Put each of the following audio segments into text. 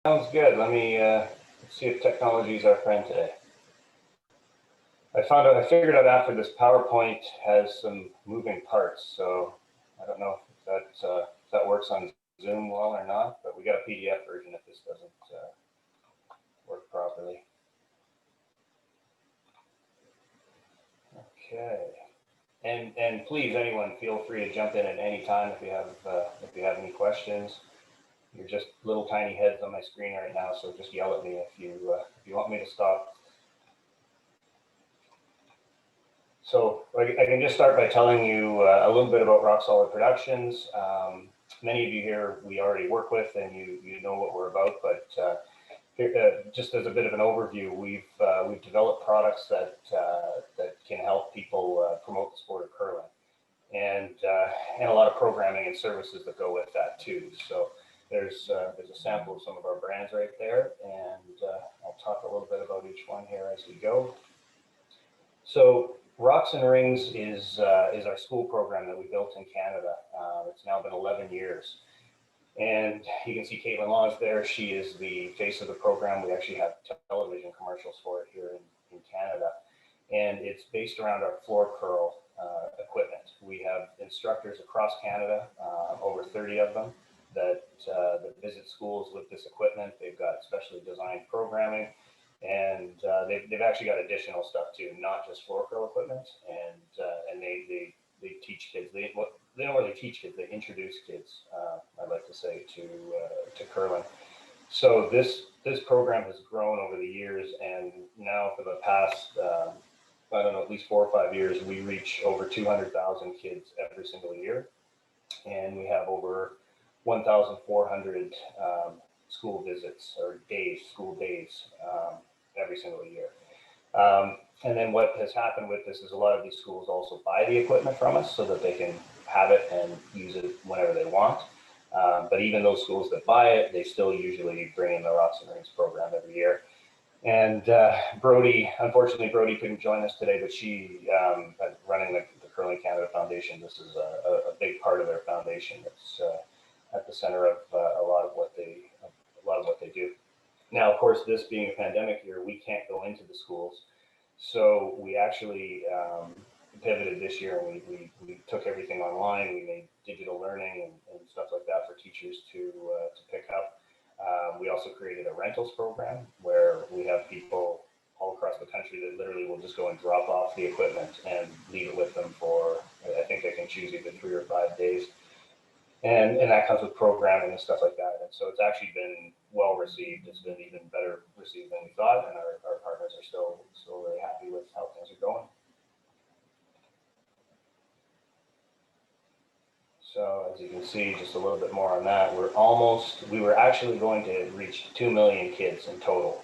Sounds good. Let me see if technology is our friend today. I figured out after this PowerPoint has some moving parts, so I don't know if that works on Zoom well or not, but we got a PDF version if this doesn't work properly. Okay. And please, anyone, feel free to jump in at any time if you have any questions. You're just little tiny heads on my screen right now, so just yell at me if you want me to stop. So I can just start by telling you a little bit about Rock Solid Productions. Many of you here we already work with, and you know what we're about. But just as a bit of an overview, we've developed products that can help people promote the sport of curling, and a lot of programming and services that go with that too. So there's a sample of some of our brands right there, and I'll talk a little bit about each one here as we go. So Rocks and Rings is our school program that we built in Canada. It's now been 11 years. And you can see Caitlin Laws there. She is the face of the program. We actually have television commercials for it here in Canada. And it's based around our floor curl equipment. We have instructors across Canada, over 30 of them, that visit schools with this equipment. They've got specially designed programming. And they've actually got additional stuff too, not just floor curl equipment. And they teach kids. They don't really teach kids. They introduce kids. I'd like to say to curling. So this program has grown over the years, and now for the past I don't know, at least 4 or 5 years, we reach over 200,000 kids every single year, and we have over 1,400 school visits or school days every single year. And then what has happened with this is a lot of these schools also buy the equipment from us so that they can have it and use it whenever they want. But even those schools that buy it, they still usually bring in the Rocks and Rings program every year. And unfortunately, Brody couldn't join us today, but she, running the Curling Canada Foundation, this is a big part of their foundation. It's at the center of a lot of what they do. Now, of course, this being a pandemic year, we can't go into the schools. So we actually pivoted this year, and we took everything online. We made digital learning and stuff like that for teachers to pick up. We also created a rentals program where we have people all across the country that literally will just go and drop off the equipment and leave it with them for, I think they can choose either 3 or 5 days. And that comes with programming and stuff like that. And so it's actually been well received. It's been even better received than we thought, and our partners are still really happy with how things are going. So as you can see, just a little bit more on that, we were actually going to reach 2 million kids in total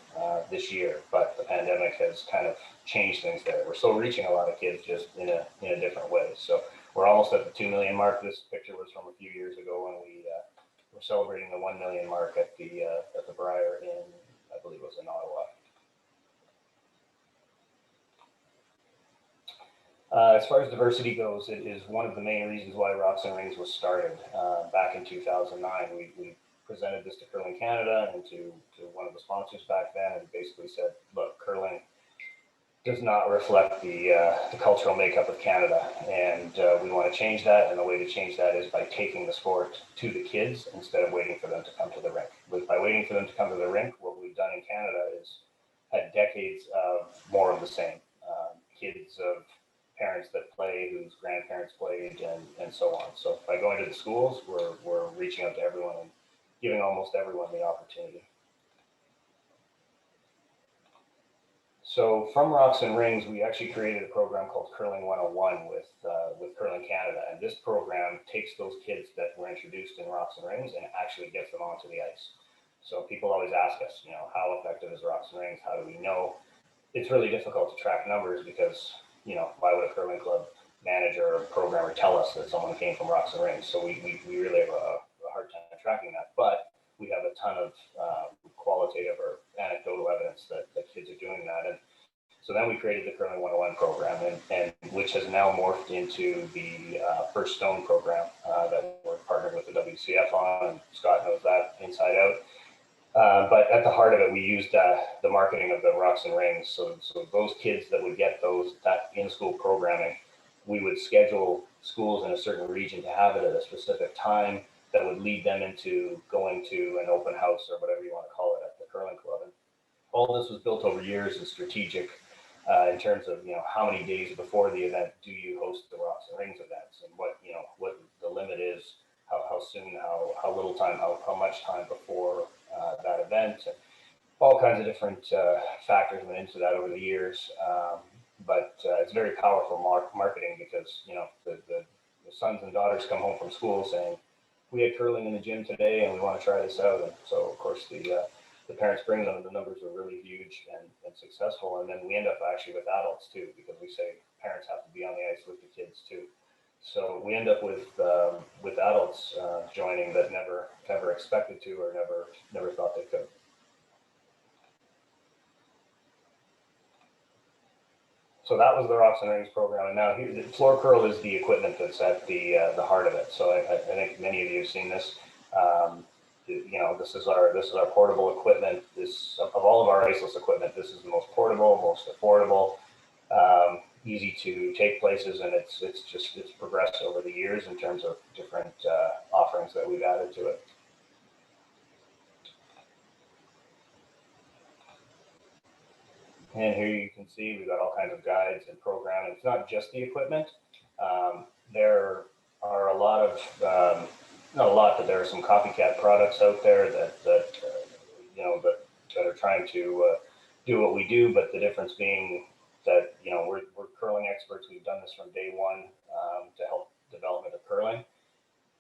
this year, but the pandemic has kind of changed things there. We're still reaching a lot of kids, just in a different way. So we're almost at the 2 million mark. This picture was from a few years ago when we were celebrating the 1 million mark at the Brier in, I believe it was in Ottawa. As far as diversity goes, it is one of the main reasons why Rocks and Rings was started back in 2009. We presented this to Curling Canada and to one of the sponsors back then, and basically said, look, curling does not reflect the cultural makeup of Canada, and we want to change that, and the way to change that is by taking the sport to the kids instead of waiting for them to come to the rink. By waiting for them to come to the rink, what we've done in Canada is had decades of more of the same. Kids of parents that play, whose grandparents played, and so on. So by going to the schools, we're reaching out to everyone and giving almost everyone the opportunity. So from Rocks and Rings, we actually created a program called Curling 101 with Curling Canada. And this program takes those kids that were introduced in Rocks and Rings and actually gets them onto the ice. So people always ask us, how effective is Rocks and Rings? How do we know? It's really difficult to track numbers because, why would a curling club manager or programmer tell us that someone came from Rocks and Rings? So we really have a hard time tracking that. But we have a ton of qualitative or anecdotal evidence that kids are doing that. And so then we created the Curling 101 program, and which has now morphed into the First Stone program that we're partnered with the WCF on, and Scott knows that inside out. But at the heart of it, we used the marketing of the Rocks and Rings. So those kids that would get that in-school programming, we would schedule schools in a certain region to have it at a specific time that would lead them into going to an open house or whatever you want to call it at the curling club. And all this was built over years and strategic in terms of how many days before the event do you host the Rocks and Rings events, and what the limit is, how soon, how little time, how much time before that event. And all kinds of different factors went into that over the years. But it's very powerful marketing because the sons and daughters come home from school saying, we had curling in the gym today and we want to try this out. And so of course the parents bring them, and the numbers are really huge and successful. And then we end up actually with adults too, because we say parents have to be on the ice with the kids too. So we end up with adults joining that never expected to, or never thought they could. So that was the Rocks and Rings program, and now here, Floor Curl is the equipment that's at the heart of it. So I think many of you have seen this. This is our portable equipment. This, of all of our iceless equipment, this is the most portable, most affordable, easy to take places, and it's progressed over the years in terms of different offerings that we've added to it. And here you can see we've got all kinds of guides and programming. It's not just the equipment. There are a lot of, not a lot, but there are some copycat products out there that are trying to do what we do, but the difference being that we're curling experts. We've done this from day one to help development of curling.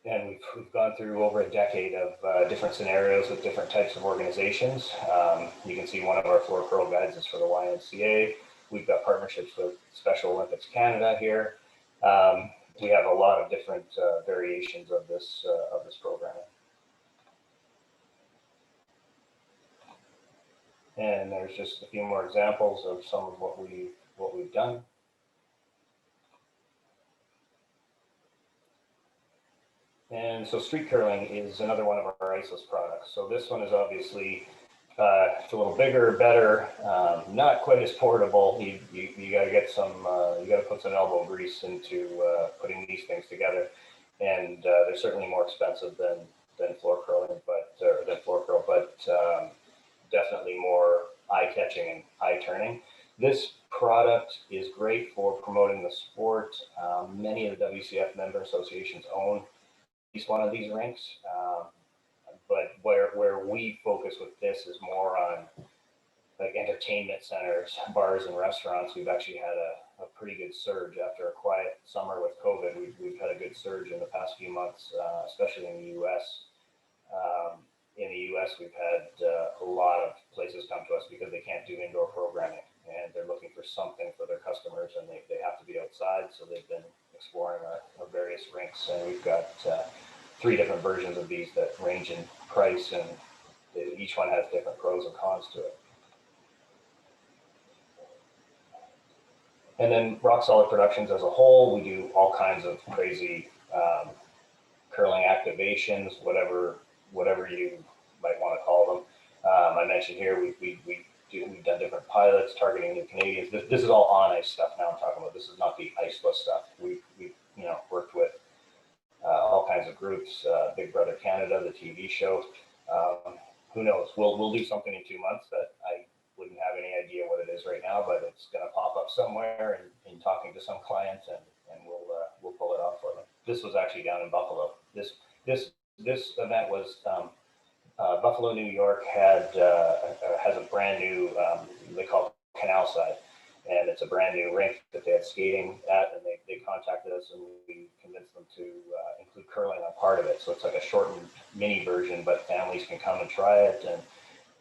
And we've gone through over a decade of different scenarios with different types of organizations. You can see one of our Floor Curl guides is for the YMCA. We've got partnerships with Special Olympics Canada here. We have a lot of different variations of this programming. And there's just a few more examples of some of what we've done. And so street curling is another one of our iceless products. So this one is obviously it's a little bigger, better, not quite as portable. You got to get some, you got to put some elbow grease into putting these things together, and they're certainly more expensive than floor curling, but definitely more eye-catching and eye-turning. This product is great for promoting the sport. Many of the WCF member associations own at least one of these rinks, but where we focus with this is more on like entertainment centers, bars, and restaurants. We've actually had a pretty good surge after a quiet summer with COVID. We've had a good surge in the past few months, especially in the U.S. In the U.S., we've had a lot of places come to us because they can't do indoor programming, and they're looking for something for their customers, and they have to be outside. So they've been exploring our various rinks, and we've got 3 different versions of these that range in price, and each one has different pros and cons to it. And then Rock Solid Productions as a whole, we do all kinds of crazy curling activations, whatever you might want to call them. I mentioned here we've done different pilots targeting new Canadians. This is all on ice stuff now I'm talking about. This is not the iceless stuff. We've worked with all kinds of groups, Big Brother Canada, the TV show. Who knows? We'll do something in 2 months that I wouldn't have any idea what it is right now, but it's going to pop up somewhere in talking to some clients, and we'll pull it off for them. This was actually down in Buffalo. This event was Buffalo, New York has a brand new they call it Canal Side, and it's a brand new rink that they had skating at, and they contacted us, and we convinced them to include curling on part of it. So it's like a shortened mini version, but families can come and try it. And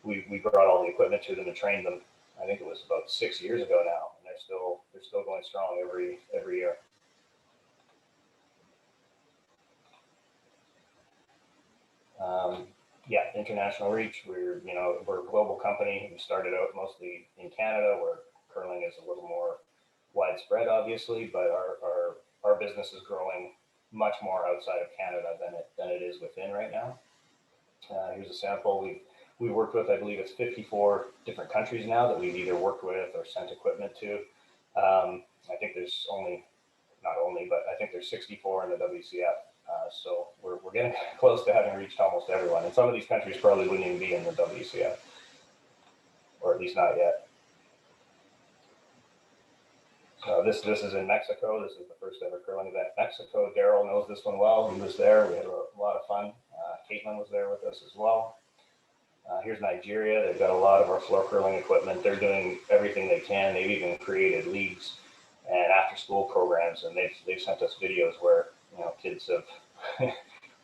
we brought all the equipment to them and trained them. I think it was about 6 years ago now, and they're still going strong every year. Yeah, international reach. We're a global company. We started out mostly in Canada, where curling is a little more widespread, obviously, but our business is growing much more outside of Canada than it is within right now. Here's a sample. we worked with, I believe it's 54 different countries now that we've either worked with or sent equipment to. I think there's not only, but I think there's 64 in the WCF. So we're getting close to having reached almost everyone. And some of these countries probably wouldn't even be in the WCF, or at least not yet. This is in Mexico. This is the first ever curling event in Mexico. Daryl knows this one well. He was there. We had a lot of fun. Caitlin was there with us as well. Here's Nigeria. They've got a lot of our floor curling equipment. They're doing everything they can. They've even created leagues and after school programs, and they've sent us videos where, you know, kids have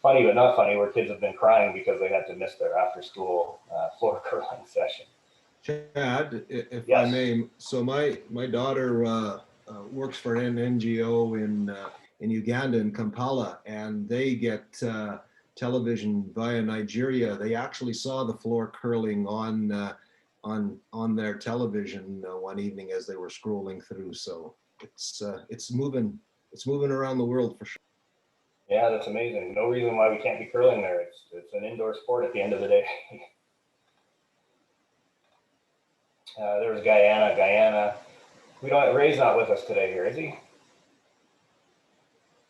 funny but not funny, where kids have been crying because they had to miss their after school floor curling session. Chad, if Yes. I may, so my daughter works for an NGO in Uganda, in Kampala, and they get television via Nigeria. They actually saw the floor curling on their television one evening as they were scrolling through. So it's moving around the world for sure. Yeah, that's amazing. No reason why we can't be curling there. It's an indoor sport at the end of the day. There's Guyana. Ray's not with us today here, is he?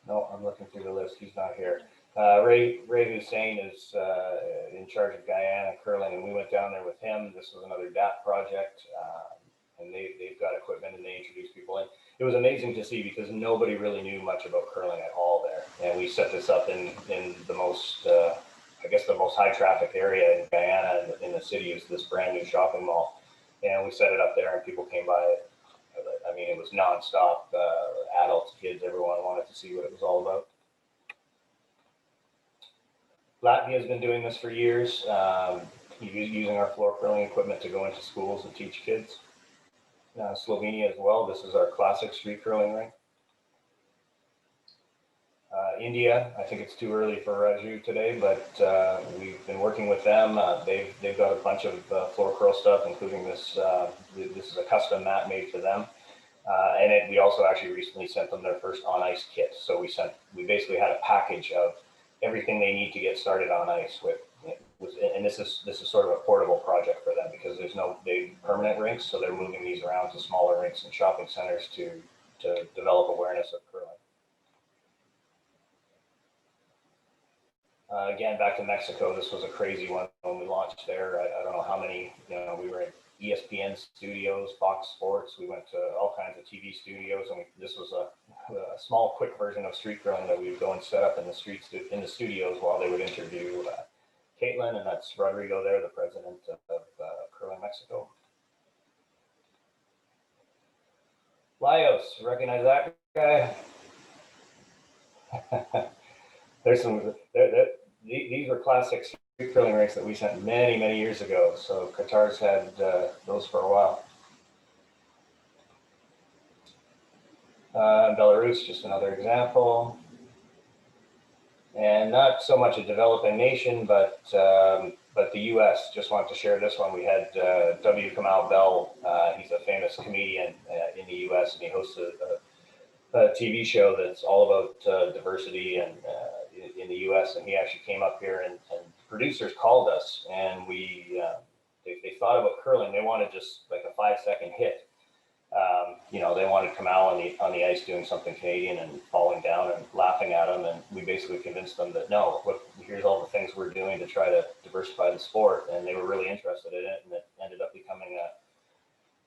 No, I'm looking through the list. He's not here. Ray Hussein is in charge of Guyana curling, and we went down there with him. This was another DAP project, and they've got equipment and they introduced people in. It was amazing to see because nobody really knew much about curling at all there. And we set this up in the most, I guess the most high traffic area in Guyana in the city is this brand new shopping mall. And we set it up there and people came by it. I mean, it was nonstop, adults, kids, everyone wanted to see what it was all about. Latvia has been doing this for years, using our floor curling equipment to go into schools and teach kids. Slovenia as well. This is our classic street curling rink. India, I think it's too early for Raju today, but we've been working with them. They've got a bunch of floor curl stuff, including this. This is a custom mat made for them. And we also actually recently sent them their first on ice kit. So we basically had a package of everything they need to get started on ice and this is sort of a portable project for them because there's no big permanent rinks, so they're moving these around to smaller rinks and shopping centers to develop awareness of curling. Again, back to Mexico, this was a crazy one when we launched there. I don't know how many, we were in ESPN studios, Fox Sports, we went to all kinds of TV studios, and this was a small, quick version of street curling that we would go and set up in the studios while they would interview Caitlin, and that's Rodrigo there, the president of Curling Mexico. Laios, recognize that guy? These were classic street curling rinks that we sent many, many years ago. So Qatar's had those for a while. Belarus, just another example. And not so much a developing nation, but the U.S. Just wanted to share this one. We had W. Kamau Bell. He's a famous comedian in the U.S. and he hosts a TV show that's all about diversity and in the U.S. And he actually came up here and producers called us and they thought about curling. They wanted just like a 5-second hit. They wanted Kamau on the ice doing something Canadian and falling down and laughing at him. And we basically convinced them that no, look, here's all the things we're doing to try to diversify the sport. And they were really interested in it. And it ended up becoming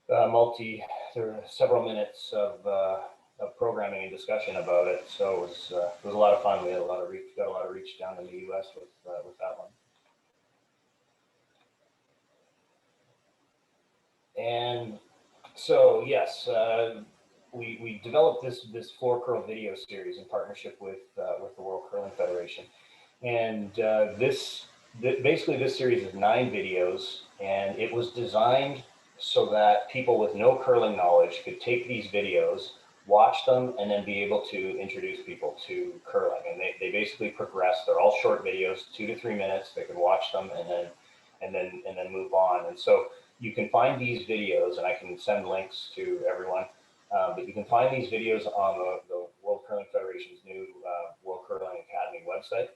there were several minutes of programming and discussion about it. So it was a lot of fun. We had got a lot of reach down in the U.S. with that one. And so yes, we developed this floor curl video series in partnership with the World Curling Federation, and basically this series is 9 videos, and it was designed so that people with no curling knowledge could take these videos, watch them, and then be able to introduce people to curling. And they basically progress. They're all short videos, 2 to 3 minutes. They can watch them and then move on. And so you can find these videos, and I can send links to everyone. But you can find these videos on the World Curling Federation's new World Curling Academy website.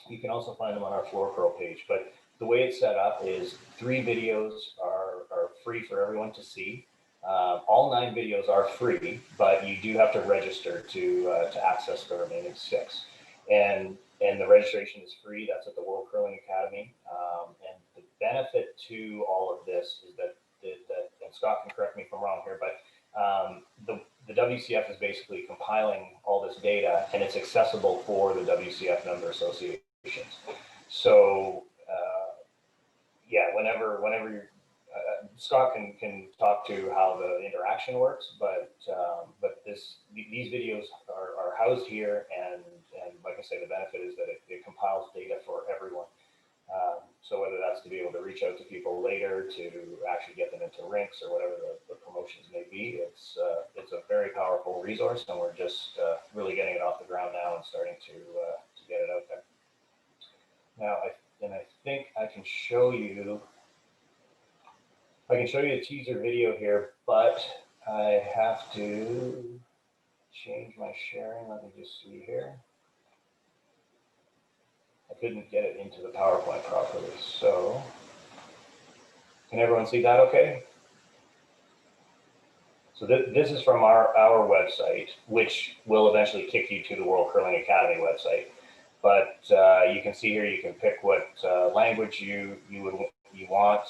You can also find them on our floor curl page. But the way it's set up is 3 videos are free for everyone to see. All 9 videos are free, but you do have to register to access the remaining 6. And the registration is free. That's at the World Curling Academy. And the benefit to all of this is that, and Scott can correct me if I'm wrong here, but the WCF is basically compiling all this data, and it's accessible for the WCF member associations. So yeah, whenever you're, Scott can talk to how the interaction works, but these videos are housed here, and like I say, the benefit is that it compiles data for everyone. So whether that's to be able to reach out to people later, to actually get them into rinks or whatever the promotions may be, it's a very powerful resource, and we're just really getting it off the ground now and starting to get it out there. Now, I think I can show you. I can show you a teaser video here, but I have to change my sharing. Let me just see here. I couldn't get it into the PowerPoint properly, so can everyone see that okay? So this is from our website, which will eventually kick you to the World Curling Academy website. But you can see here, you can pick what language you want,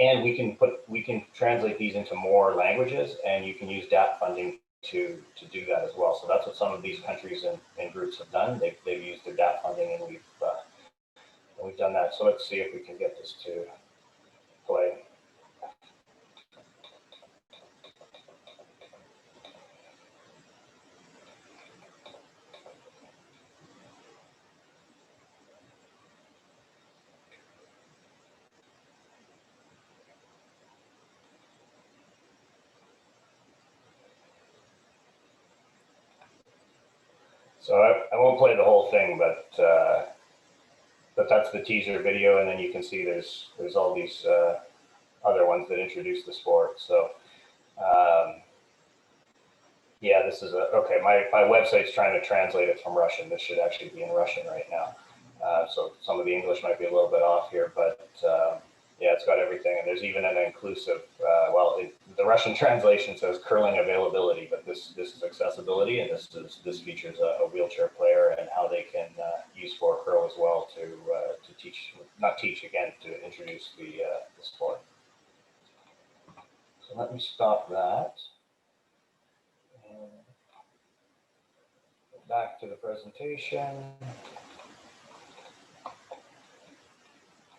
and we can translate these into more languages, and you can use DAP funding to do that as well. So that's what some of these countries and groups have done. They've used their DAP funding, and we've done that. So let's see if we can get this to play. So I won't play the whole thing, but that's the teaser video, and then you can see there's all these other ones that introduce the sport. So yeah, this is okay. My website's trying to translate it from Russian. This should actually be in Russian right now. So some of the English might be a little bit off here, but yeah, it's got everything, and there's even an inclusive. The Russian translation says curling availability, but this is accessibility, and this features a wheelchair player and how they can use floor curl as well to teach, not teach again, to introduce the sport. So let me stop that. And back to the presentation.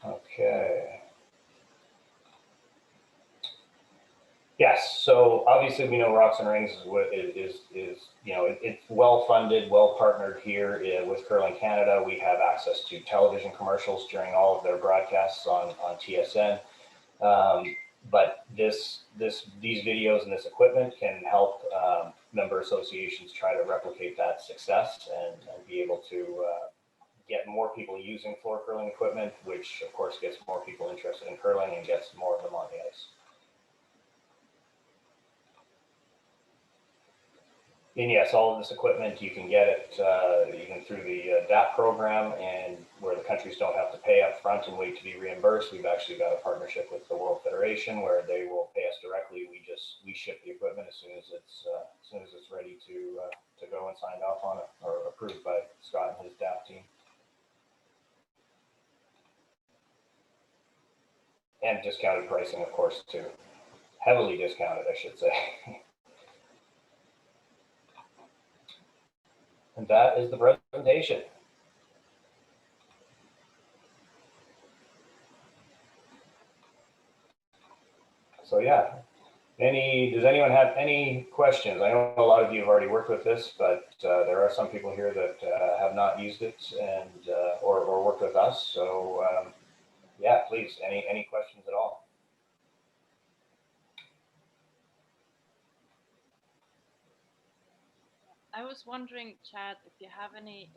Okay. Yes, so obviously we know Rocks and Rings is you know, it's well funded, well partnered here with Curling Canada. We have access to television commercials during all of their broadcasts on TSN. But these videos and this equipment can help member associations try to replicate that success and be able to get more people using floor curling equipment, which of course gets more people interested in curling and gets more of them on the ice. And yes, all of this equipment, you can get it even through the DAP program, and where the countries don't have to pay up front and wait to be reimbursed. We've actually got a partnership with the World Federation where they will pay us directly. We ship the equipment as soon as it's ready to go and signed off on it or approved by Scott and his DAP team. And discounted pricing, of course, too. Heavily discounted, I should say. And that is the presentation. So yeah, does anyone have any questions? I know a lot of you have already worked with this, but there are some people here that have not used it and or worked with us. So yeah, please, any questions at all? I was wondering, Chad, if you have any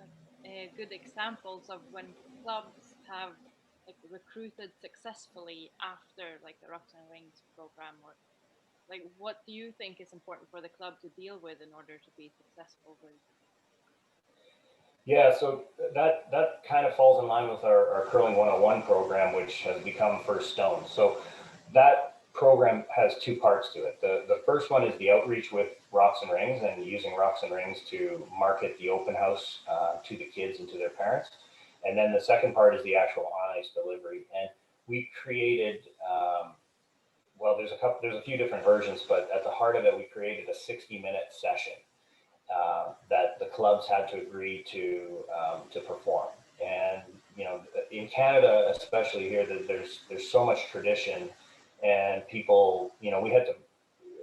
good examples of when clubs have like recruited successfully after like the Rocks and Rings program, or like what do you think is important for the club to deal with in order to be successful with? Yeah, so that kind of falls in line with our Curling 101 program, which has become First Stone. So that program has two parts to it. The first one is the outreach with Rocks and Rings and using Rocks and Rings to market the open house to the kids and to their parents. And then the second part is the actual on ice delivery. And we created, well, there's a few different versions, but at the heart of it, we created a 60-minute session that the clubs had to agree to perform. And you know, in Canada, especially here, there's so much tradition, and people, you know, we had to.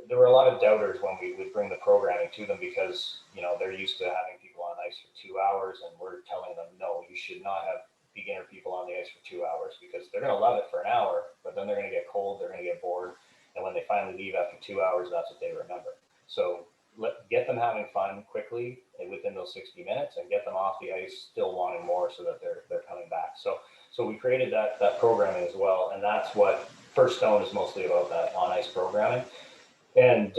There were a lot of doubters when we would bring the programming to them because you know they're used to having people on ice for 2 hours, and we're telling them no, you should not have beginner people on the ice for 2 hours because they're going to love it for an hour, but then they're going to get cold, they're going to get bored, and when they finally leave after 2 hours, that's what they remember. So get them having fun quickly and within those 60 minutes and get them off the ice still wanting more so that they're coming back. So we created that programming as well, and that's what First Stone is mostly about, that on ice programming and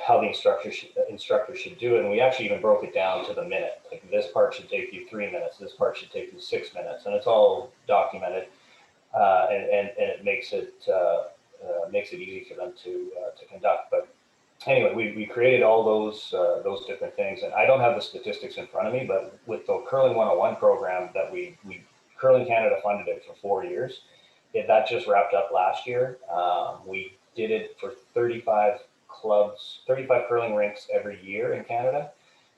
how the instructor should do it. And we actually even broke it down to the minute. Like this part should take you 3 minutes, this part should take you 6 minutes, and it's all documented, and it makes it easy for them to conduct. But anyway, we created all those different things, and I don't have the statistics in front of me, but with the Curling 101 program that we Curling Canada funded it for 4 years. That just wrapped up last year. We did it for 35 clubs, 35 curling rinks every year in Canada.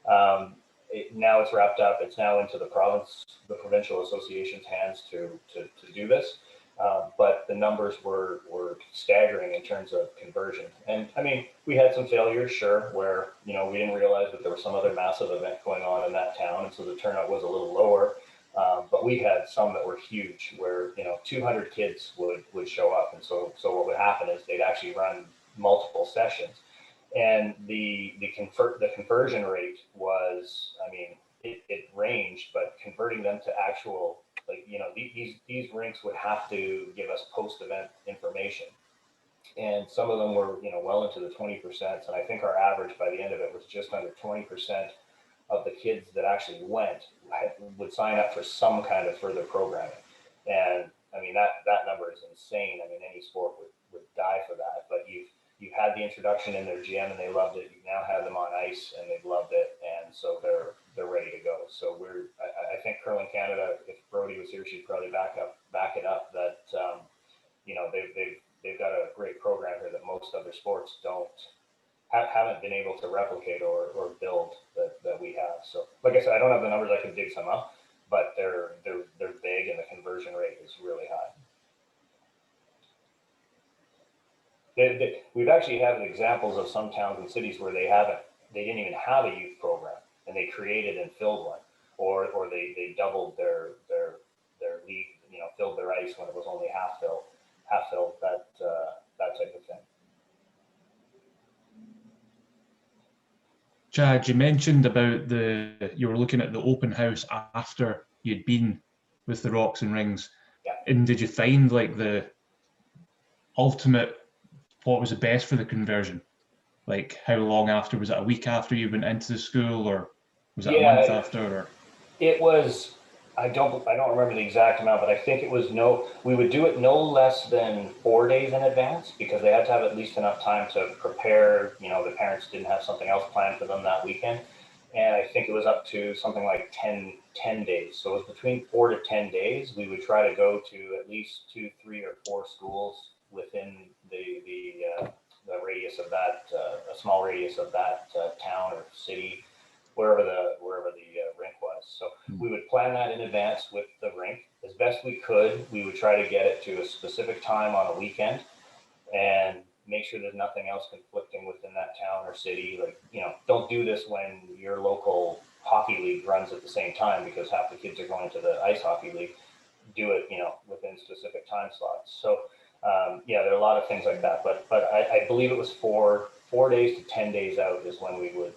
Now it's wrapped up. It's now into the provincial association's hands to do this. But the numbers were staggering in terms of conversion. And I mean, we had some failures, sure, where, you know, we didn't realize that there was some other massive event going on in that town. And so the turnout was a little lower. But we had some that were huge where, you know, 200 kids would show up. And so what would happen is they'd actually run multiple sessions. And the conversion rate was, I mean, it ranged, but converting them to actual, like, you know, these rinks would have to give us post-event information. And some of them were, you know, well into the 20%. And I think our average by the end of it was just under 20% of the kids that actually went would sign up for some kind of further programming. And I mean, that number is insane. I mean, any sport would die for that, but you've had the introduction in their gym and they loved it. You now have them on ice and they've loved it. And so they're ready to go. So I think Curling Canada, if Brody was here, she'd probably back it up that, you know, they've got a great program here that most other sports haven't been able to replicate or build that we have. So like I said, I don't have the numbers, I can dig some up, but they're big and the conversion rate is really high. We've actually had examples of some towns and cities where they didn't even have a youth program and they created and filled one, or they doubled their league, you know, filled their ice when it was only half filled, that type of thing. Chad, you mentioned about you were looking at the open house after you'd been with the Rocks and Rings. Yeah. And did you find like the ultimate, what was the best for the conversion? Like how long after? Was it a week after you went into the school, or was it a month after? Or? It was, I don't remember the exact amount, but I think it was we would do it no less than 4 days in advance because they had to have at least enough time to prepare. You know, the parents didn't have something else planned for them that weekend. And I think it was up to something like 10 days. So it was between 4 to 10 days. We would try to go to at least 2, 3, or 4 schools within the radius of that, a small radius of that town or city, wherever the rink was. So we would plan that in advance with the rink as best we could. We would try to get it to a specific time on a weekend and make sure there's nothing else conflicting within that town or city. Like, you know, don't do this when your local hockey league runs at the same time because half the kids are going to the ice hockey league. Do it, you know, within specific time slots. So yeah, there are a lot of things like that, but I believe it was 4 days to 10 days out is when we would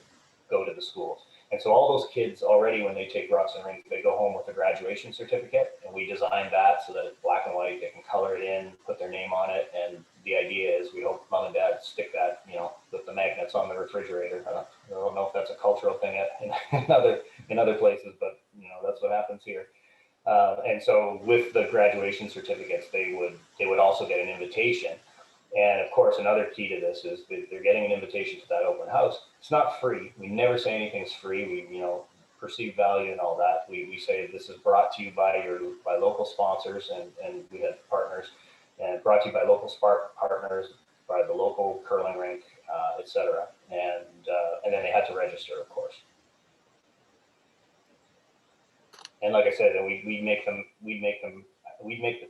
go to the schools. And so all those kids already, when they take Rocks and Rings, they go home with a graduation certificate, and we designed that so that it's black and white. They can color it in, put their name on it, and the idea is we hope mom and dad stick that, you know, with the magnets on the refrigerator. I don't know if that's a cultural thing in other places, but you know, And so with the graduation certificates, they would also get an invitation. And of course, another key to this is that they're getting an invitation to that open house. It's not free. We never say anything's free. We, perceive value and all that. We say this is brought to you by local sponsors, and we have partners, and brought to you by local partners, by the local curling rink, etc. And then they had to register, of course. And like I said, we'd make the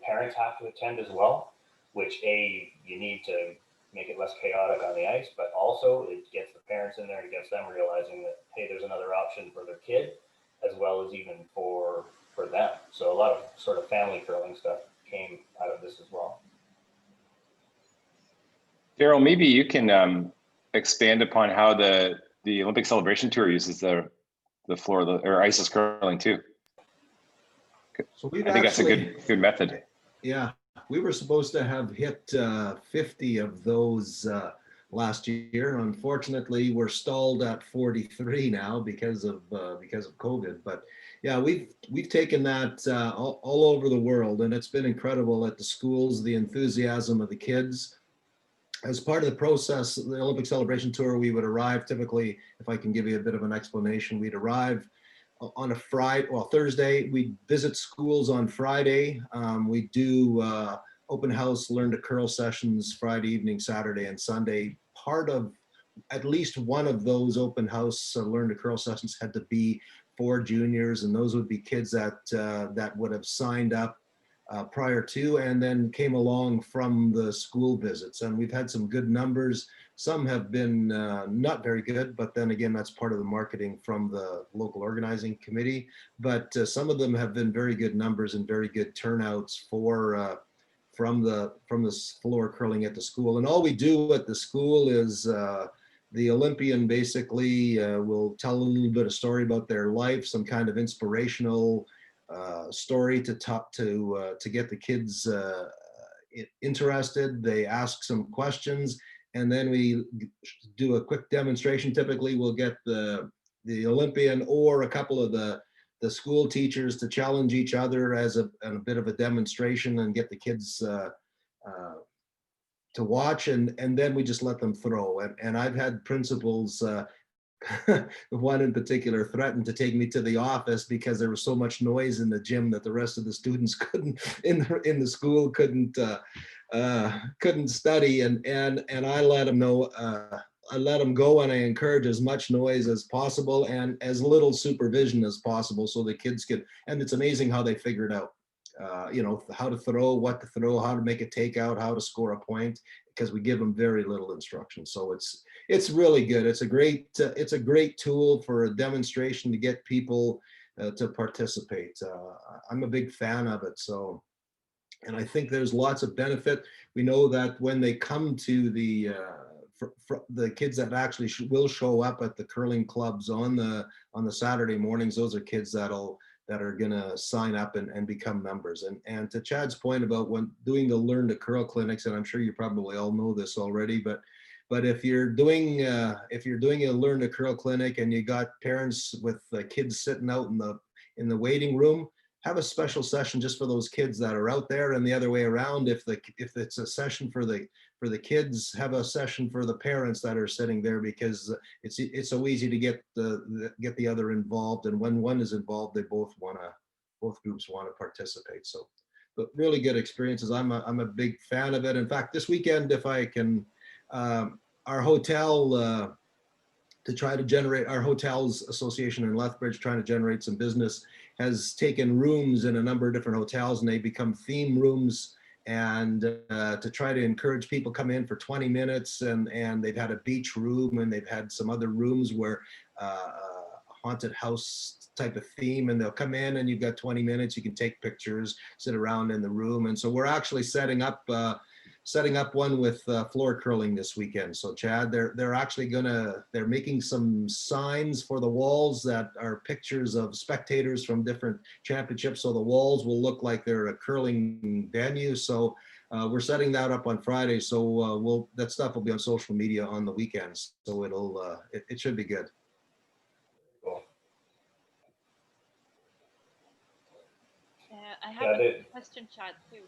parents have to attend as well, which you need to make it less chaotic on the ice, but also it gets the parents in there and gets them realizing that, hey, there's another option for their kid, as well as even for them. So a lot of sort of family curling stuff came out of this as well. Daryl, maybe you can expand upon how the Olympic Celebration Tour uses the floor or ice curling too. So I think that's a good method. Yeah, we were supposed to have hit 50 of those last year. Unfortunately, we're stalled at 43 now because of COVID. But yeah, we've taken that all over the world, and it's been incredible at the schools, the enthusiasm of the kids. As part of the process, the Olympic Celebration Tour, we would arrive typically, if I can give you a bit of an explanation, we'd arrive on a Thursday. We visit schools on Friday. We do open house, learn to curl sessions Friday evening, Saturday, and Sunday. Part of at least one of those open house learn to curl sessions had to be for juniors, and those would be kids that would have signed up prior to and then came along from the school visits. And we've had some good numbers. Some have been not very good, but then again, that's part of the marketing from the local organizing committee. But some of them have been very good numbers and very good turnouts from the floor curling at the school. And all we do at the school is the Olympian basically will tell a little bit of story about their life, some kind of inspirational story to get the kids interested. They ask some questions, and then we do a quick demonstration. Typically, we'll get the Olympian or a couple of the school teachers to challenge each other as a bit of a demonstration and get the kids to watch, and then we just let them throw. And I've had principals, one in particular, threatened to take me to the office because there was so much noise in the gym that the rest of the students couldn't in the school couldn't study, and I let them know. I let them go, and I encourage as much noise as possible and as little supervision as possible so the kids could. And it's amazing how they figured out, how to throw, what to throw, how to make a takeout, how to score a point, because we give them very little instruction. So it's really good. It's a great tool for a demonstration to get people to participate. I'm a big fan of it. So, and I think there's lots of benefit. We know that when they come to for the kids that actually will show up at the curling clubs on the Saturday mornings, those are kids that are going to sign up and become members. And to Chad's point about when doing the Learn to Curl clinics, and I'm sure you probably all know this already, but if you're doing a Learn to Curl clinic and you got parents with kids sitting out in the waiting room, have a special session just for those kids that are out there, and the other way around. If it's a session for the kids, have a session for the parents that are sitting there, because it's so easy to get the other involved. And when one is involved, they both groups want to participate. So, but really good experiences. I'm a big fan of it. In fact, this weekend, if I can, our hotel to try to generate, our hotels association in Lethbridge, trying to generate some business, has taken rooms in a number of different hotels, and they become theme rooms, and to try to encourage people come in for 20 minutes, and they've had a beach room, and they've had some other rooms where haunted house type of theme, and they'll come in and you've got 20 minutes, you can take pictures, sit around in the room. And so we're actually setting up one with floor curling this weekend. So Chad, they're actually they're making some signs for the walls that are pictures of spectators from different championships. So the walls will look like they're a curling venue. So we're setting that up on Friday. So that stuff will be on social media on the weekends. So it should be good. Cool. I Yeah, have a question, Chad, too.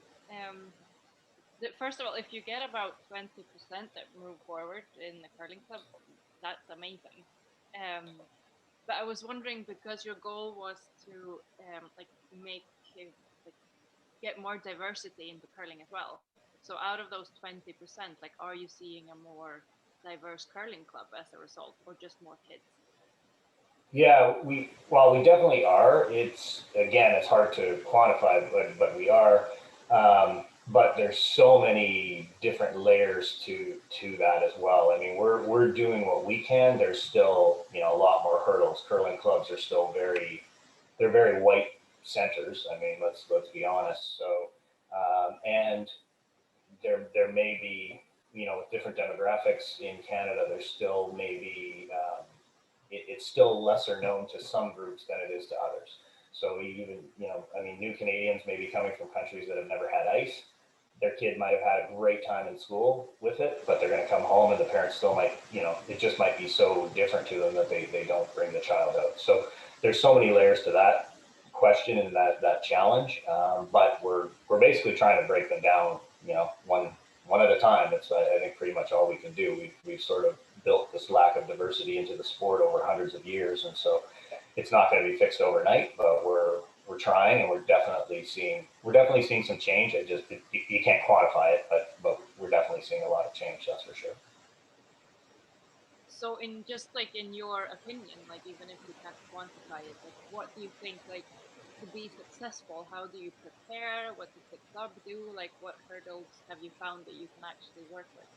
First of all, if you get about 20% that move forward in the curling club, that's amazing. But I was wondering, because your goal was to like make like get more diversity into curling as well. So out of those 20%, like, are you seeing a more diverse curling club as a result, or just more kids? Yeah, we definitely are. It's, again, it's hard to quantify, but we are. But there's so many different layers to that as well. I mean, we're doing what we can. There's still, a lot more hurdles. Curling clubs are still they're very white centers. I mean, let's be honest. So, and there may be, with different demographics in Canada, there's still maybe it's still lesser known to some groups than it is to others. So even, I mean, new Canadians may be coming from countries that have never had ice. Their kid might have had a great time in school with it, but they're going to come home and the parents still might, it just might be so different to them that they don't bring the child out. So there's so many layers to that question and that challenge. But we're basically trying to break them down, one at a time. It's, I think, pretty much all we can do. We've sort of built this lack of diversity into the sport over hundreds of years, and so it's not going to be fixed overnight. But we're trying, and we're definitely seeing some change. You can't quantify it, but we're definitely seeing a lot of change. That's for sure. So, in just like in your opinion, like even if you can't quantify it, like what do you think, like, to be successful? How do you prepare? What does the club do? Like, what hurdles have you found that you can actually work with?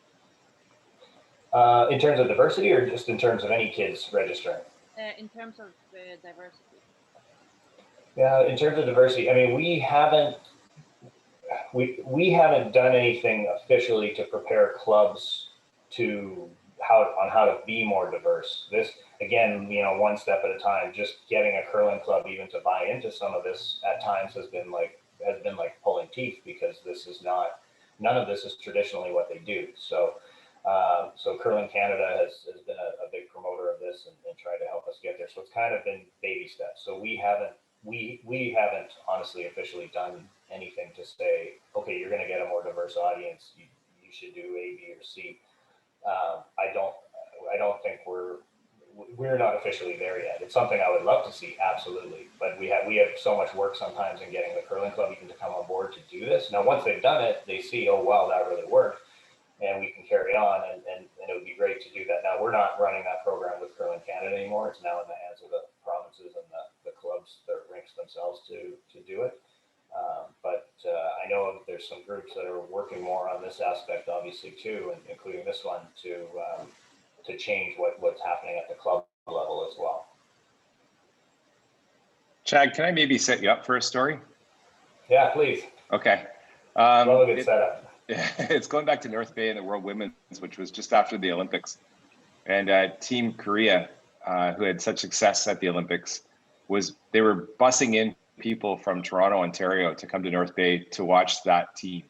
In terms of diversity, or just in terms of any kids registering? In terms of diversity. Yeah, in terms of diversity, I mean, we haven't done anything officially to prepare clubs to how to be more diverse. This, again, one step at a time. Just getting a curling club even to buy into some of this at times has been like pulling teeth, because none of this is traditionally what they do. So Curling Canada has been a big promoter of this, and tried to help us get there. So it's kind of been baby steps. So we haven't honestly officially done anything to say, okay, you're going to get a more diverse audience. You should do A, B, or C. I don't think we're not officially there yet. It's something I would love to see, absolutely. But we have so much work sometimes in getting the curling club even to come on board to do this. Now, once they've done it, they see, oh wow, that really worked, and we can carry on, and it would be great to do that. Now, we're not running that program with Curling Canada anymore. It's now in the hands of the provinces and the clubs, the rinks themselves to do it. But I know there's some groups that are working more on this aspect, obviously, too, and including this one, to change what's happening at the club level as well. Chad, can I maybe set you up for a story? Yeah, please. Okay. Love a good setup. It's going back to North Bay and the World Women's, which was just after the Olympics. And Team Korea, who had such success at the Olympics, they were bussing in people from Toronto, Ontario to come to North Bay to watch that team.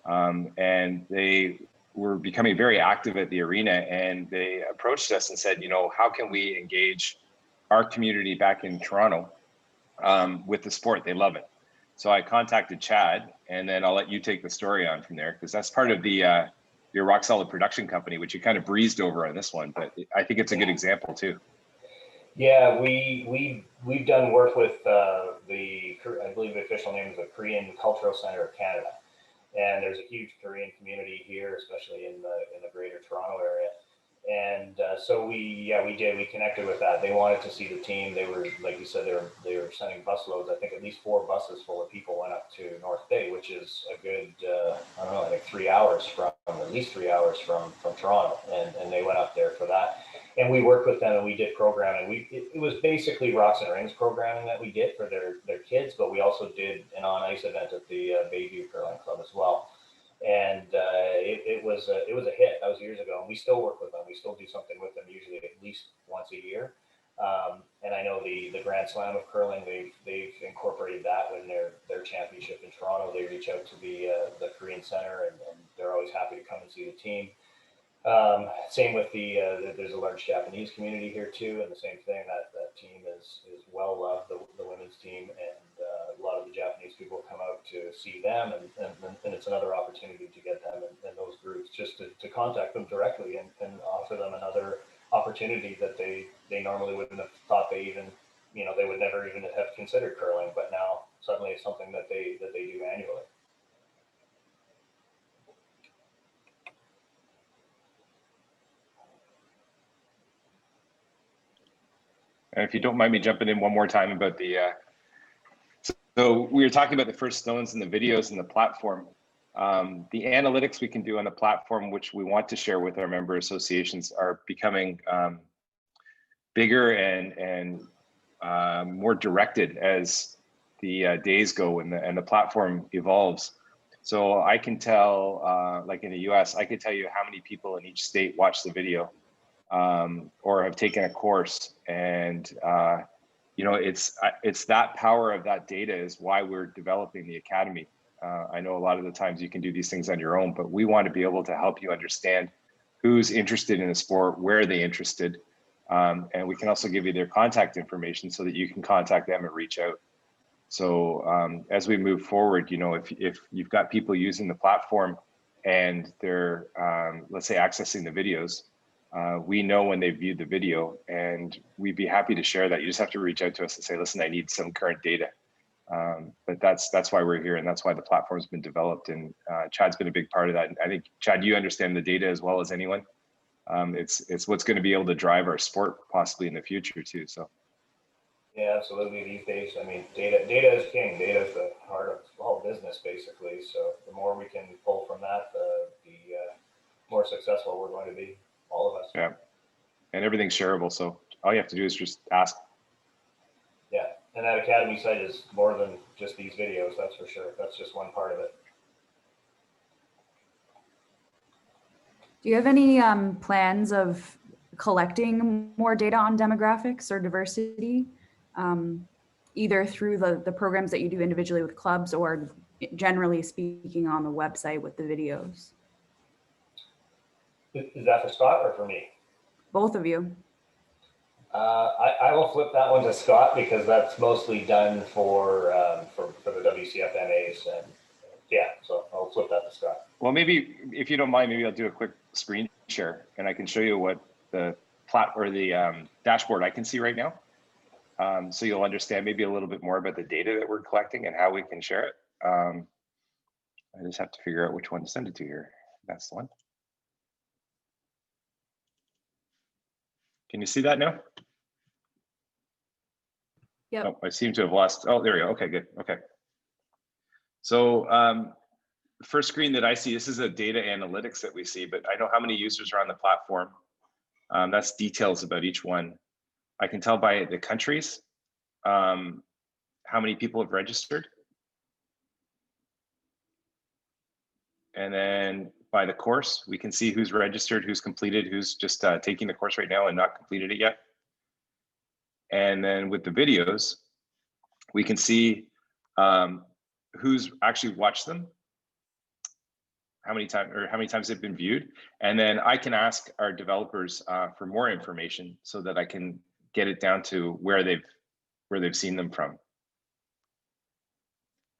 And they were becoming very active at the arena, and they approached us and said, how can we engage our community back in Toronto with the sport? They love it. So I contacted Chad, and then I'll let you take the story on from there, because that's part of your Rock Solid production company, which you kind of breezed over on this one, but I think it's a good example too. Yeah, we've done work with I believe the official name is the Korean Cultural Center of Canada, and there's a huge Korean community here, especially in the Greater Toronto area. And so we connected with that. They wanted to see the team. They were, like you said, they were sending busloads. I think at least 4 buses full of people went up to North Bay, which is a good I don't know, I think 3 hours at least 3 hours from Toronto, and they went up there for that. And we worked with them, and we did programming. It was basically Rocks and Rings programming that we did for their kids, but we also did an on ice event at the Bayview Curling Club as well. And it was a hit. That was years ago, and we still work with them. We still do something with them, usually at least once a year. And I know the Grand Slam of curling, they've incorporated that when their championship in Toronto. They reach out to the Korean Center, and they're always happy to come and see the team. Same with there's a large Japanese community here too, and the same thing. That team is well loved, the women's team, and lot of the Japanese people come out to see them, and it's another opportunity to get them in those groups, just to contact them directly and offer them another opportunity that they normally wouldn't have thought they even, they would never even have considered curling, but now suddenly it's something that they do annually. And if you don't mind me jumping in one more time about the, so we were talking about the first stones and the videos and the platform. The analytics we can do on the platform, which we want to share with our member associations, are becoming bigger and more directed as the days go and the platform evolves. So I can tell, like in the US, I can tell you how many people in each state watch the video or have taken a course. And it's that power of that data is why we're developing the Academy. I know a lot of the times you can do these things on your own, but we want to be able to help you understand who's interested in a sport, where are they interested, and we can also give you their contact information so that you can contact them and reach out. So as we move forward, if you've got people using the platform and they're, let's say, accessing the videos, we know when they've viewed the video, and we'd be happy to share that. You just have to reach out to us and say, listen, I need some current data. But that's why we're here, and that's why the platform's been developed. And Chad's been a big part of that. And I think, Chad, you understand the data as well as anyone. It's what's going to be able to drive our sport possibly in the future too. So. Yeah, absolutely. These days, I mean, data is king. Data is the heart of all business, basically. So the more we can pull from that, the more successful we're going to be, all of us. Yeah, and everything's shareable. So all you have to do is just ask. Yeah, and that Academy site is more than just these videos, that's for sure. That's just one part of it. Do you have any plans of collecting more data on demographics or diversity, either through the programs that you do individually with clubs or generally speaking on the website with the videos? Is that for Scott or for me? Both of you. I will flip that one to Scott because that's mostly done for the WCFNAs, and yeah, so I'll flip that to Scott. Well, maybe if you don't mind, maybe I'll do a quick screen share and I can show you what the dashboard I can see right now. So you'll understand maybe a little bit more about the data that we're collecting and how we can share it. I just have to figure out which one to send it to here. That's the one. Can you see that now? Yep. Oh, I seem to have lost. Oh, there we go. Okay, good. Okay. So the first screen that I see, this is a data analytics that we see, but I know how many users are on the platform. That's details about each one. I can tell by the countries how many people have registered. And then by the course, we can see who's registered, who's completed, who's just taking the course right now and not completed it yet. And then with the videos, we can see who's actually watched them, how many times they've been viewed. And then I can ask our developers for more information so that I can get it down to where they've seen them from.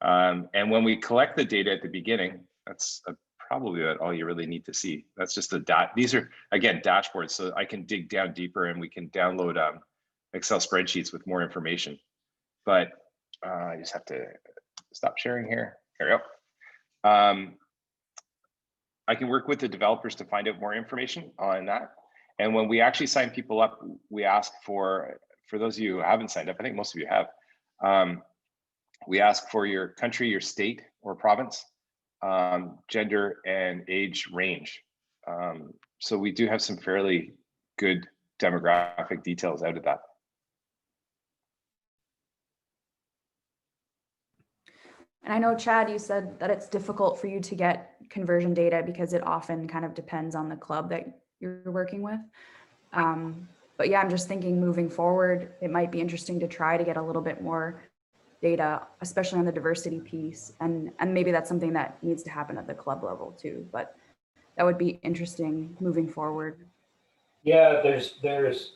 And when we collect the data at the beginning, that's probably all you really need to see. That's just these are, again, dashboards, so I can dig down deeper and we can download Excel spreadsheets with more information. But I just have to stop sharing here. There we go. I can work with the developers to find out more information on that. And when we actually sign people up, we ask for those of you who haven't signed up, I think most of you have, we ask for your country, your state or province, gender and age range. So we do have some fairly good demographic details out of that. And I know, Chad, you said that it's difficult for you to get conversion data because it often kind of depends on the club that you're working with. But yeah, I'm just thinking moving forward, it might be interesting to try to get a little bit more data, especially on the diversity piece. And maybe that's something that needs to happen at the club level too, but that would be interesting moving forward. Yeah,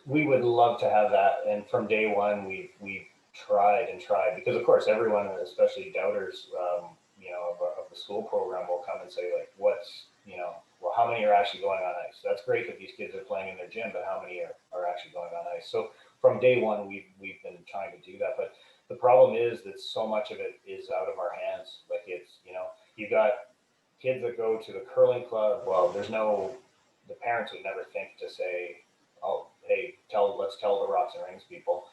we would love to have that. And from day one, we've tried and tried, because of course everyone, especially doubters, of the school program, will come and say like, well, how many are actually going on ice? That's great that these kids are playing in their gym, but how many are actually going on ice? So from day one, we've been trying to do that, but the problem is that so much of it is out of our hands. Like you got kids that go to the curling club. Well, the parents would never think to say, oh, hey, let's tell the Rocks and Rings people.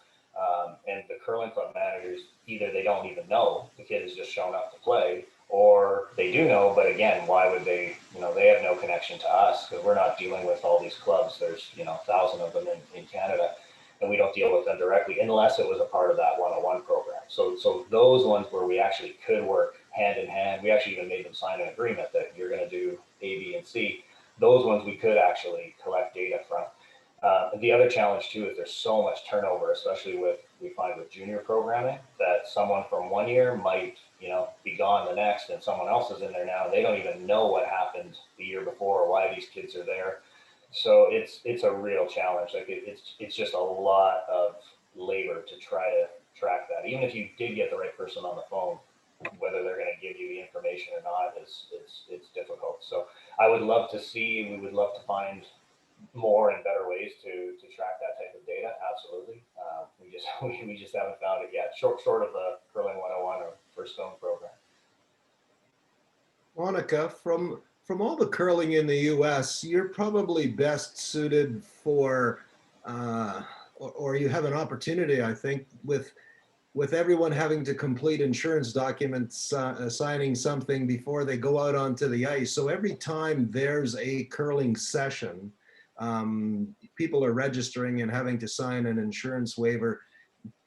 And the curling club managers, either they don't even know the kid has just shown up to play, or they do know, but again, why would they, they have no connection to us because we're not dealing with all these clubs. There's, 1,000 of them in Canada, and we don't deal with them directly unless it was a part of that 101 program. So those ones where we actually could work hand in hand, we actually even made them sign an agreement that you're going to do A, B, and C. Those ones we could actually collect data from. The other challenge too is there's so much turnover, especially we find with junior programming, that someone from one year might, be gone the next, and someone else is in there now. And they don't even know what happened the year before or why these kids are there. So it's a real challenge. Like it's just a lot of labor to try to track that. Even if you did get the right person on the phone, whether they're going to give you the information or not it's difficult. So we would love to find more and better ways to track that type of data. Absolutely. We just haven't found it yet. Short of the Curling 101 or First Stone program. Monica, from all the curling in the U.S., you're probably best suited for, or you have an opportunity, I think, with everyone having to complete insurance documents, signing something before they go out onto the ice. So every time there's a curling session, people are registering and having to sign an insurance waiver.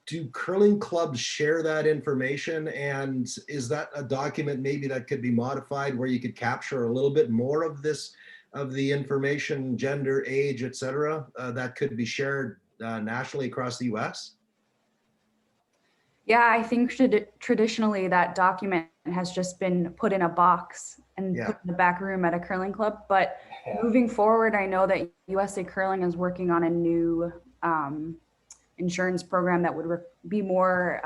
Do curling clubs share that information? And is that a document maybe that could be modified where you could capture a little bit more of the information, gender, age, et cetera, that could be shared nationally across the US? Yeah, I think traditionally that document has just been put in a box and put in the back room at a curling club. But moving forward, I know that USA Curling is working on a new insurance program that would be more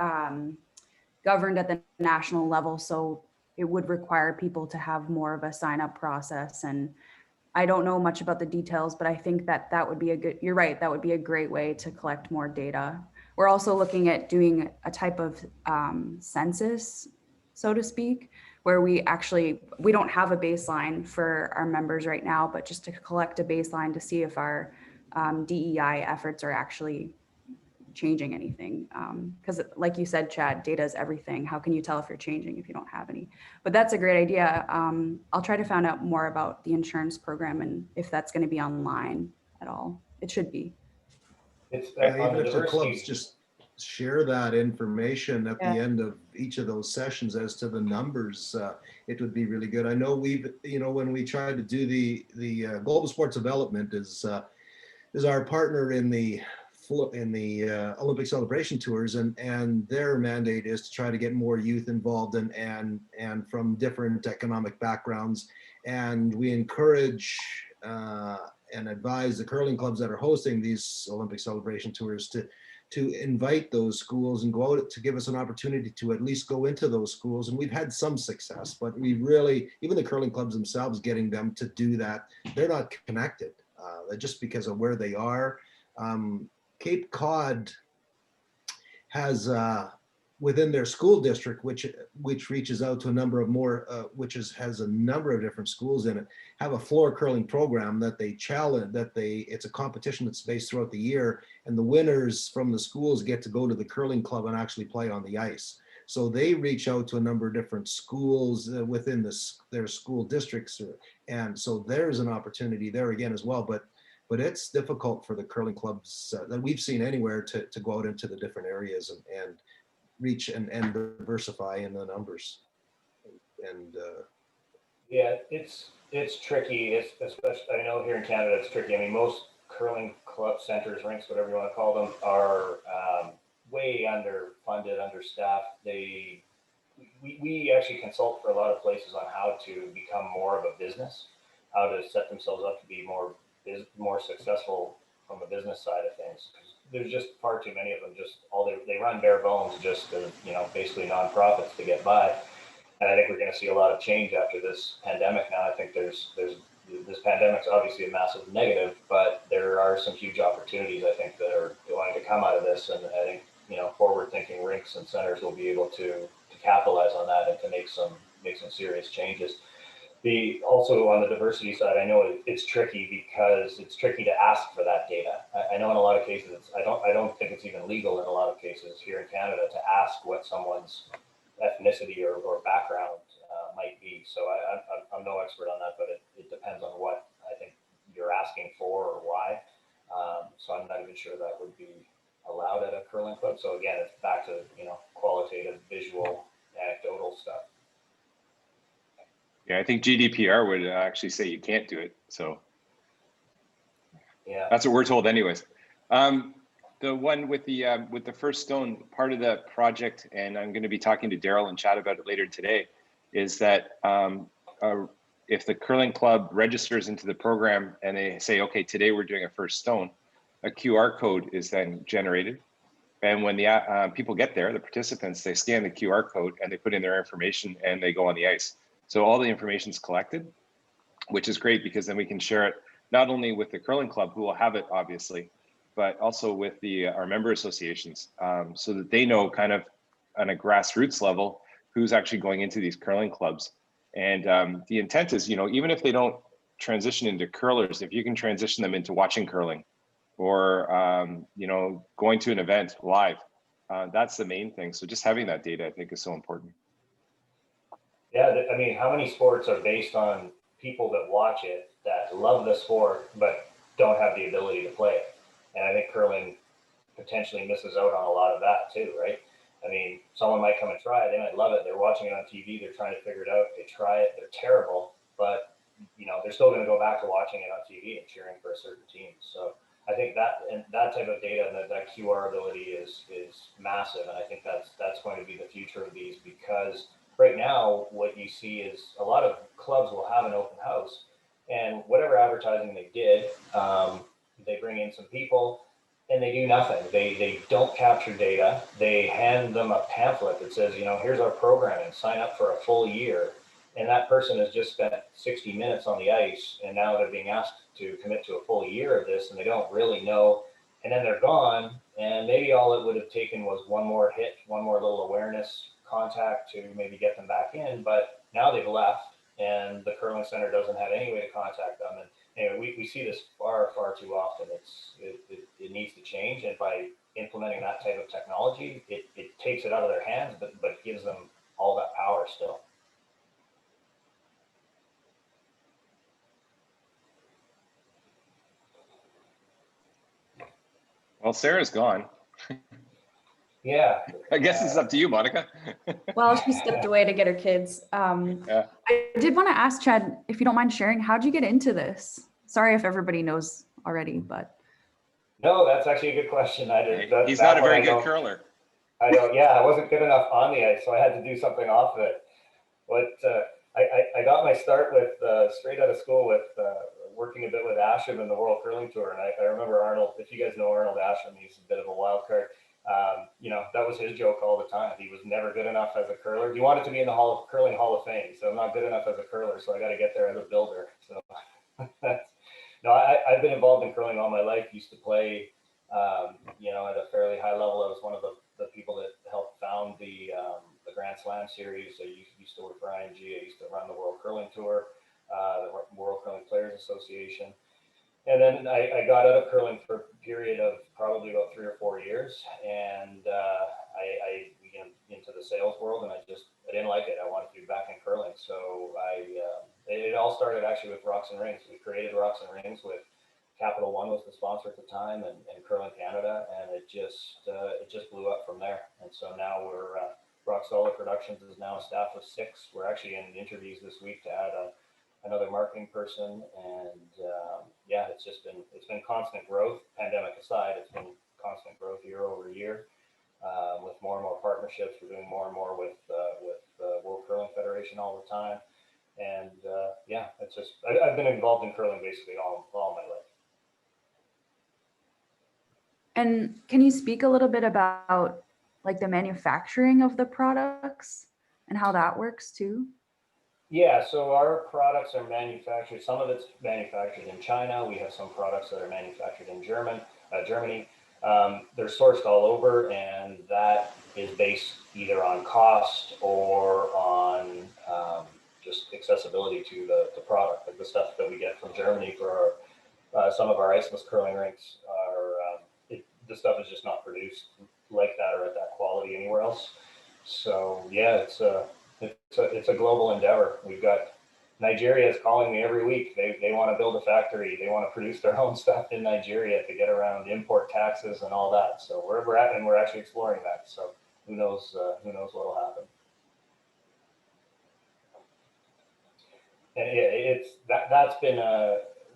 governed at the national level. So it would require people to have more of a sign up process. And I don't know much about the details, but I think that would be you're right, that would be a great way to collect more data. We're also looking at doing a type of census, so to speak, where we don't have a baseline for our members right now, but just to collect a baseline to see if our DEI efforts are actually changing anything. Because like you said, Chad, data is everything. How can you tell if you're changing if you don't have any? But that's a great idea. I'll try to find out more about the insurance program and if that's going to be online at all. It should be. It's Even if the clubs just share that information at the end of each of those sessions as to the numbers, it would be really good. I know when we tried to do the Global Sports Development is our partner in the Olympic celebration tours, and their mandate is to try to get more youth involved and from different economic backgrounds. And we encourage and advise the curling clubs that are hosting these Olympic celebration tours to invite those schools and go out to give us an opportunity to at least go into those schools. And we've had some success, but we really, even the curling clubs themselves, getting them to do that, they're not connected just because of where they are. Cape Cod has within their school district, which reaches out to a number of more, has a number of different schools in it, have a floor curling program that they challenge. It's a competition that's based throughout the year, and the winners from the schools get to go to the curling club and actually play on the ice. So they reach out to a number of different schools within their school districts, and so there's an opportunity there again as well. But it's difficult for the curling clubs that we've seen anywhere to go out into the different areas and reach and diversify in the numbers. And it's tricky. It's especially, I know here in Canada it's tricky. I mean, most curling club centers, rinks, whatever you want to call them, are way underfunded, understaffed. We actually consult for a lot of places on how to become more of a business, how to set themselves up to be more successful from the business side of things. there's just far too many of them. Just they run bare bones, just basically nonprofits to get by. And I think we're going to see a lot of change after this pandemic. Now, I think there's this pandemic's obviously a massive negative, but there are some huge opportunities I think that are going to come out of this, and I think forward-thinking rinks and centers will be able to capitalize on that and to make some serious changes. Also on the diversity side, I know it's tricky because it's tricky to ask for that data. I know in a lot of cases, I don't think it's even legal in a lot of cases here in Canada to ask what someone's ethnicity or background might be. So I'm no expert on that, but it depends on what I think you're asking for or why. So I'm not even sure that would be allowed at a curling club. So again, it's back to qualitative, visual, anecdotal stuff. Yeah, I think GDPR would actually say you can't do it. So yeah, that's what we're told anyways. The one with the first stone, part of the project, and I'm going to be talking to Daryl and Chad about it later today, is that if the curling club registers into the program and they say, okay, today we're doing a first stone, a QR code is then generated. And when the people get there, the participants, they scan the QR code and they put in their information and they go on the ice. So all the information is collected, which is great because then we can share it not only with the curling club, who will have it obviously, but also with our member associations, so that they know kind of on a grassroots level who's actually going into these curling clubs. And the intent is, even if they don't transition into curlers, if you can transition them into watching curling or going to an event live, that's the main thing. So just having that data, I think, is so important. Yeah, I mean, how many sports are based on people that watch it, that love the sport, but don't have the ability to play it? And I think curling potentially misses out on a lot of that too, right? I mean, someone might come and try it, they might love it, they're watching it on TV, they're trying to figure it out, they try it, they're terrible, but they're still going to go back to watching it on TV and cheering for a certain team. So I think that type of data and that QR ability is massive, and I think that's going to be the future of these, because right now what you see is a lot of clubs will have an open house, and whatever advertising they did, they bring in some people and they do nothing. They don't capture data. They hand them a pamphlet that says, here's our programming, sign up for a full year. And that person has just spent 60 minutes on the ice, and now they're being asked to commit to a full year of this, and they don't really know. And then they're gone, and maybe all it would have taken was one more hit, one more little awareness contact to maybe get them back in. But now they've left, and the curling center doesn't have any way to contact them. And anyway, we see this far too often. It needs to change, and by implementing that type of technology, it takes it out of their hands, but gives them all that power still. Well, Sarah's gone. Yeah. I guess it's up to you, Monica. Well, she stepped away to get her kids. Yeah. I did want to ask Chad, if you don't mind sharing, how'd you get into this? Sorry if everybody knows already, but. No, that's actually a good question. He's not a very good curler. I wasn't good enough on the ice, so I had to do something off of it. But I got my start with straight out of school with working a bit with Asham in the World Curling Tour, and I remember Arnold. If you guys know Arnold Asham, he's a bit of a wild card. That was his joke all the time. He was never good enough as a curler. He wanted to be in the Curling Hall of Fame, so I'm not good enough as a curler, so I got to get there as a builder. So no, I've been involved in curling all my life. Used to play, at a fairly high level. I was one of the people that helped found the Grand Slam series. I used to work for IMG. I used to run the World Curling Tour, the World Curling Players Association. And then I got out of curling for a period of probably about 3 or 4 years, and I began into the sales world, and I didn't like it. I wanted to be back in curling, so it all started actually with Rocks and Rings. We created Rocks and Rings with Capital One was the sponsor at the time, and Curling Canada, and it just blew up from there. And so now we're Rock Solid Productions is now a staff of 6. We're actually in interviews this week to add another marketing person, and it's been constant growth. Pandemic aside, it's been constant growth year over year, with more and more partnerships. We're doing more and more with the World Curling Federation all the time, and I've been involved in curling basically all my life. And can you speak a little bit about like the manufacturing of the products and how that works too? Yeah, so our products are manufactured, some of it's manufactured in China. We have some products that are manufactured in Germany. They're sourced all over, and that is based either on cost or on just accessibility to the product. Like the stuff that we get from Germany for some of our iceless curling rinks the stuff is just not produced like that or at that quality anywhere else. So yeah, it's a global endeavor. We've got Nigeria is calling me every week. They want to build a factory. They want to produce their own stuff in Nigeria to get around import taxes and all that. So we're at, and we're actually exploring that. So who knows what will happen. And that's been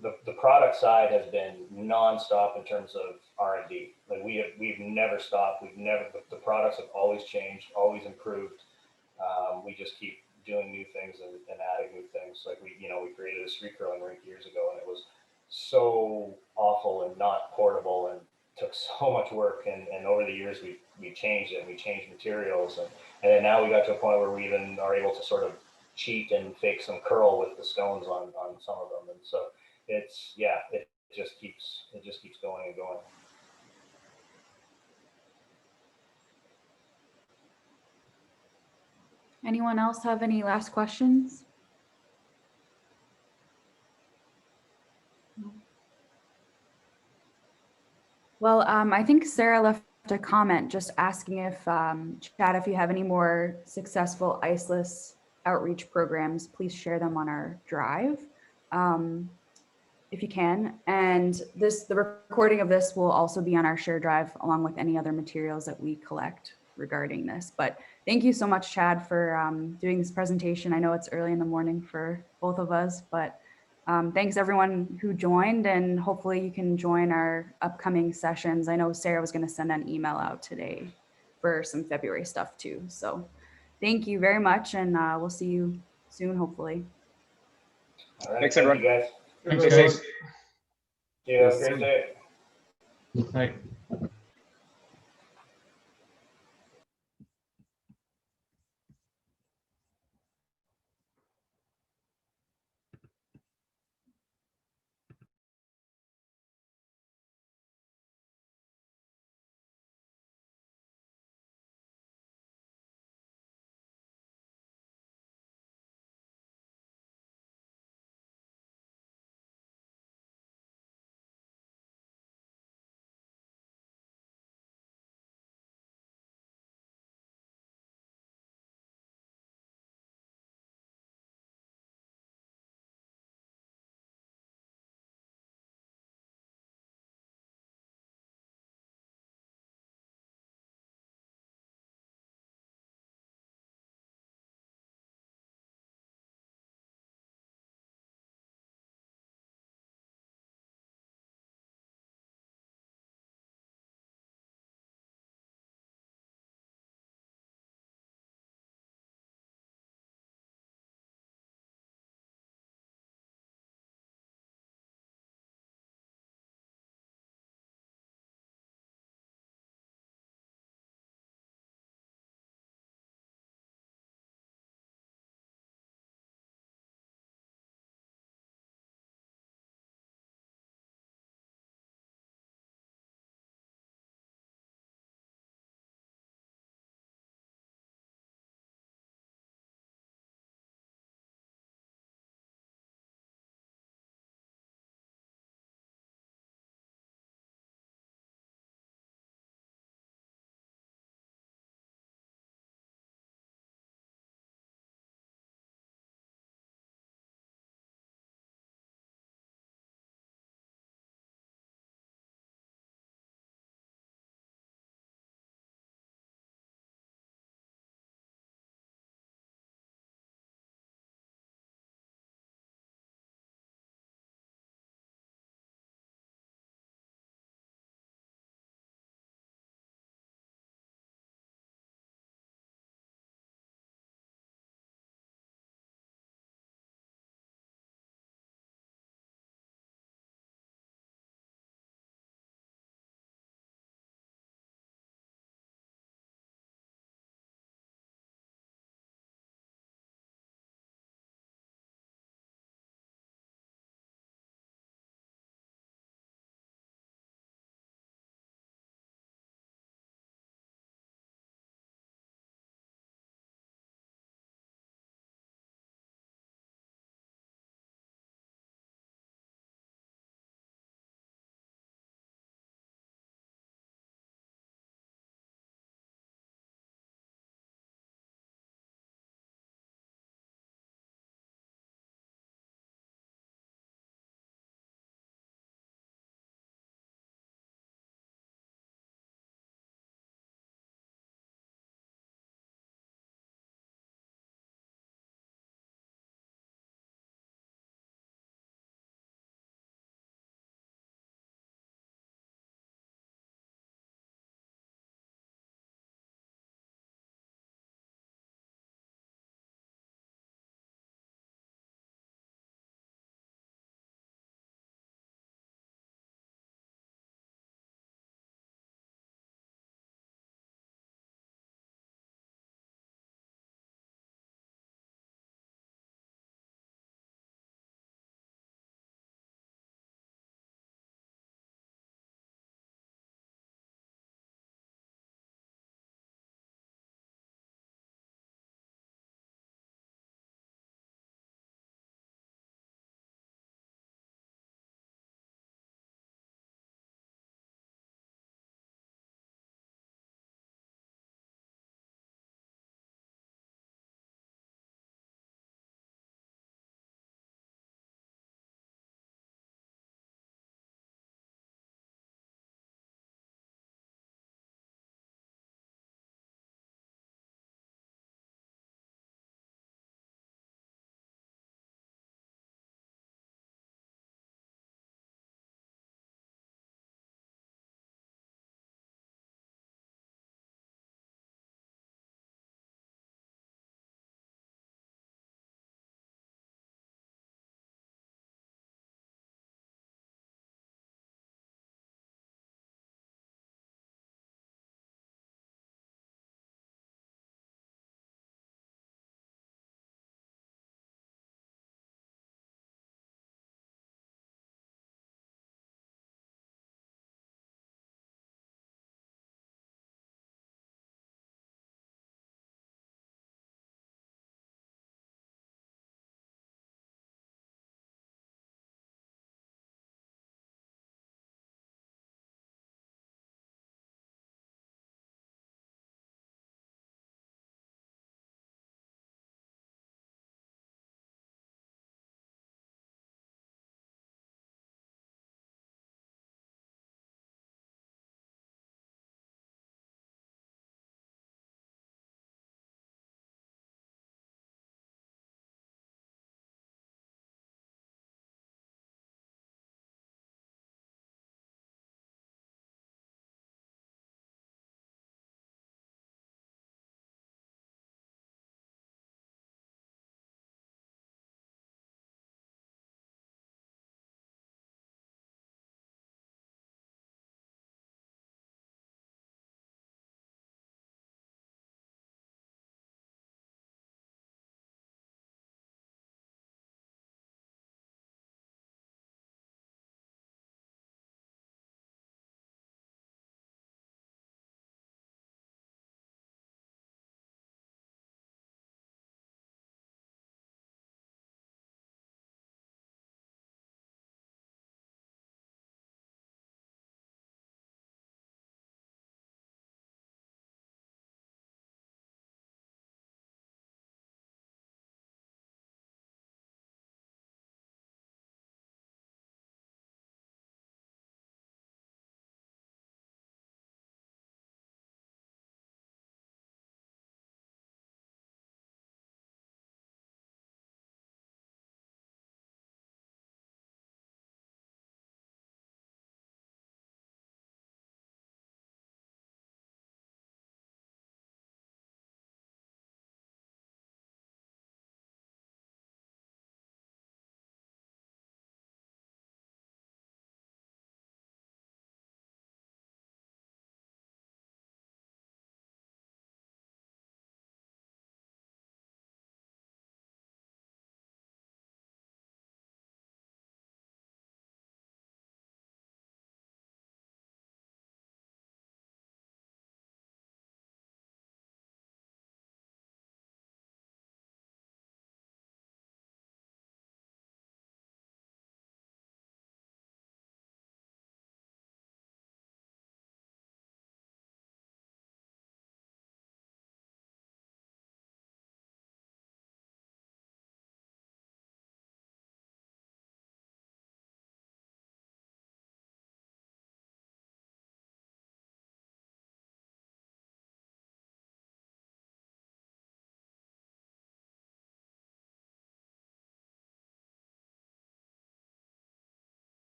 the product side has been nonstop in terms of R&D. Like we've never stopped. The products have always changed, always improved. We just keep doing new things and adding new things. Like we created a street curling rink years ago, and it was so awful and not portable and took so much work. And over the years, we changed it. We changed materials, and then now we got to a point where we even are able to sort of cheat and fake some curl with the stones on some of them. And so it just keeps going and going. Anyone else have any last questions? Well, I think Sarah left a comment just asking if, Chad, if you have any more successful iceless outreach programs, please share them on our drive, if you can. And the recording of this will also be on our share drive along with any other materials that we collect regarding this. But thank you so much, Chad, for doing this presentation. I know it's early in the morning for both of us, but thanks everyone who joined, and hopefully you can join our upcoming sessions. I know Sarah was going to send an email out today for some February stuff too. So thank you very much, and we'll see you soon, hopefully. All right, Thanks, thank everyone. you guys. Thanks, guys. Yeah, great day. Right.